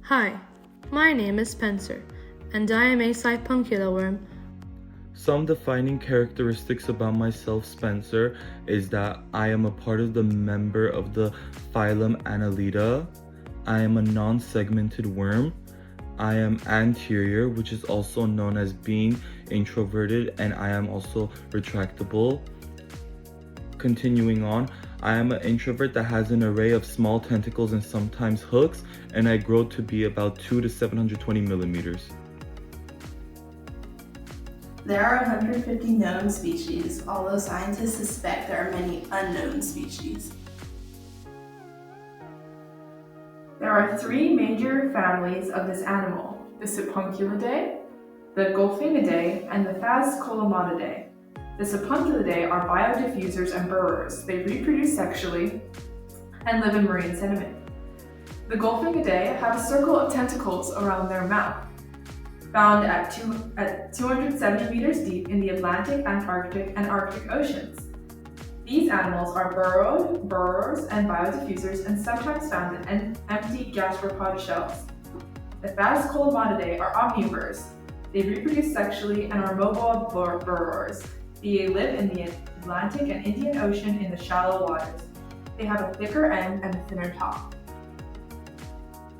Hi, my name is Spencer, and I am a Sipuncula worm. Some defining characteristics about myself, Spencer, is that I am a part of the member of the phylum Annelida. I am a non-segmented worm. I am anterior, which is also known as being introverted, and I am also retractable. Continuing on, I am an introvert that has an array of small tentacles and sometimes hooks, and I grow to be about 2 to 720 millimeters. There are 150 known species, although scientists suspect there are many unknown species. There are three major families of this animal: the Sipunculidae, the Golphinidae, and the Phascolomatidae. The Sipunculidae are biodiffusers and burrowers. They reproduce sexually and live in marine sediment. The Golphinidae have a circle of tentacles around their mouth, found at 270 meters deep in the Atlantic, Antarctic, and Arctic Oceans. These animals are burrowers and biodiffusers and sometimes found in empty gastropod shells. The Phascolomatidae are omnivores. They reproduce sexually and are mobile burrowers. They live in the Atlantic and Indian Ocean in the shallow waters. They have a thicker end and a thinner top.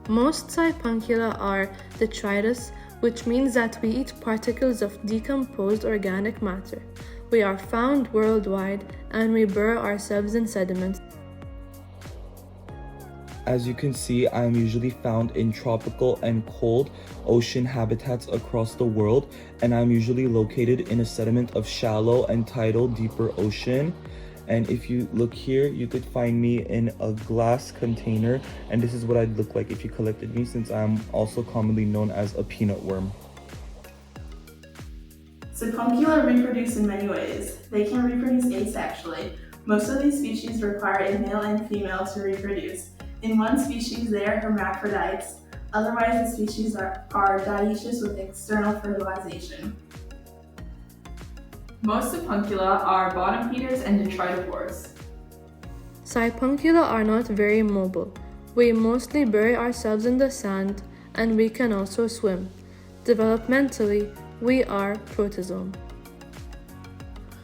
Most Sipuncula are detritus, which means that we eat particles of decomposed organic matter. We are found worldwide, and we burrow ourselves in sediment. As you can see, I am usually found in tropical and cold ocean habitats across the world, and I'm usually located in a sediment of shallow and tidal deeper ocean. And if you look here, you could find me in a glass container, and this is what I'd look like if you collected me, since I'm also commonly known as a peanut worm. Sipuncula reproduce in many ways. They can reproduce asexually. Most of these species require a male and female to reproduce. In one species, they are hermaphrodites. Otherwise, the species are dioecious with external fertilization. Most Sipuncula are bottom feeders and detritivores. Sipuncula are not very mobile. We mostly bury ourselves in the sand, and we can also swim. Developmentally, we are protozoan.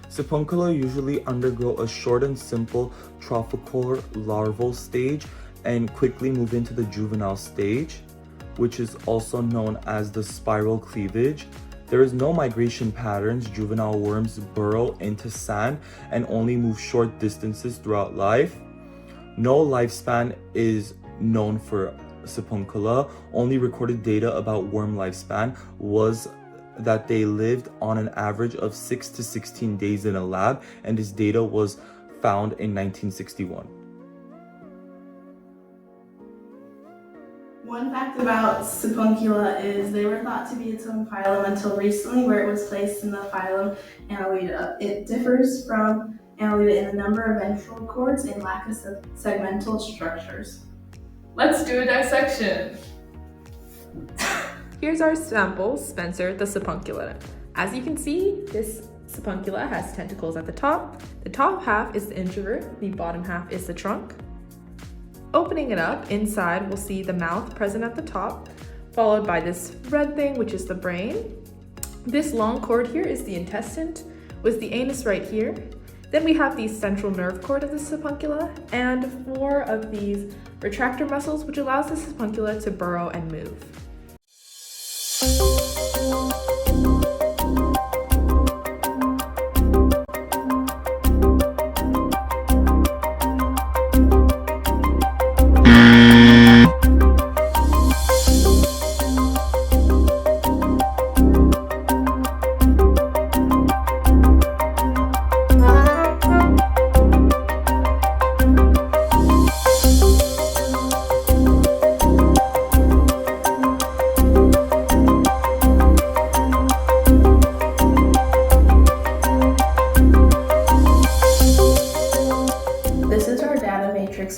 Sipuncula usually undergo a short and simple trophical larval stage and quickly move into the juvenile stage, which is also known as the spiral cleavage. There is no migration patterns. Juvenile worms burrow into sand and only move short distances throughout life. No lifespan is known for Sipuncula. Only recorded data about worm lifespan was that they lived on an average of 6 to 16 days in a lab, and this data was found in 1961. One fact about Sipuncula is they were thought to be its own phylum until recently, where it was placed in the phylum Annelida. It differs from Annelida in the number of ventral cords and lack of segmental structures. Let's do a dissection. Here's our sample, Spencer the Sipuncula. As you can see, this Sipuncula has tentacles at the top. The top half is the introvert, the bottom half is the trunk. Opening it up, inside we'll see the mouth present at the top, followed by this red thing, which is the brain. This long cord here is the intestine, with the anus right here. Then we have the central nerve cord of the Sipuncula, and 4 of these retractor muscles, which allows the Sipuncula to burrow and move.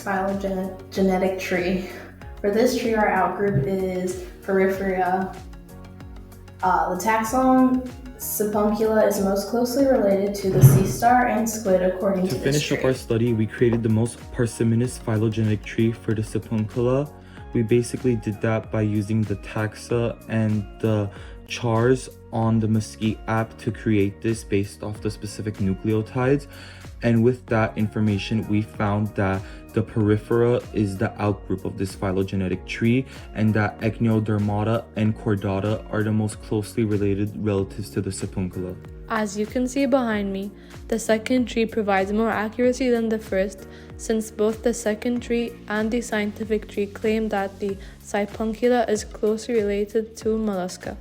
Phylogenetic tree. For this tree, our outgroup is Porphyria. The taxon Sipuncula is most closely related to the sea star and squid according to this finish tree. up our study, we created the most parsimonious phylogenetic tree for the Sipuncula. We basically did that by using the taxa and the chars on the Mesquite app to create this based off the specific nucleotides. And with that information, we found that the Peripheral is the outgroup of this phylogenetic tree, and that Echinodermata and Chordata are the most closely related relatives to the Sipuncula. As you can see behind me, the second tree provides more accuracy than the first, since both the second tree and the scientific tree claim that the Sipuncula is closely related to Mollusca.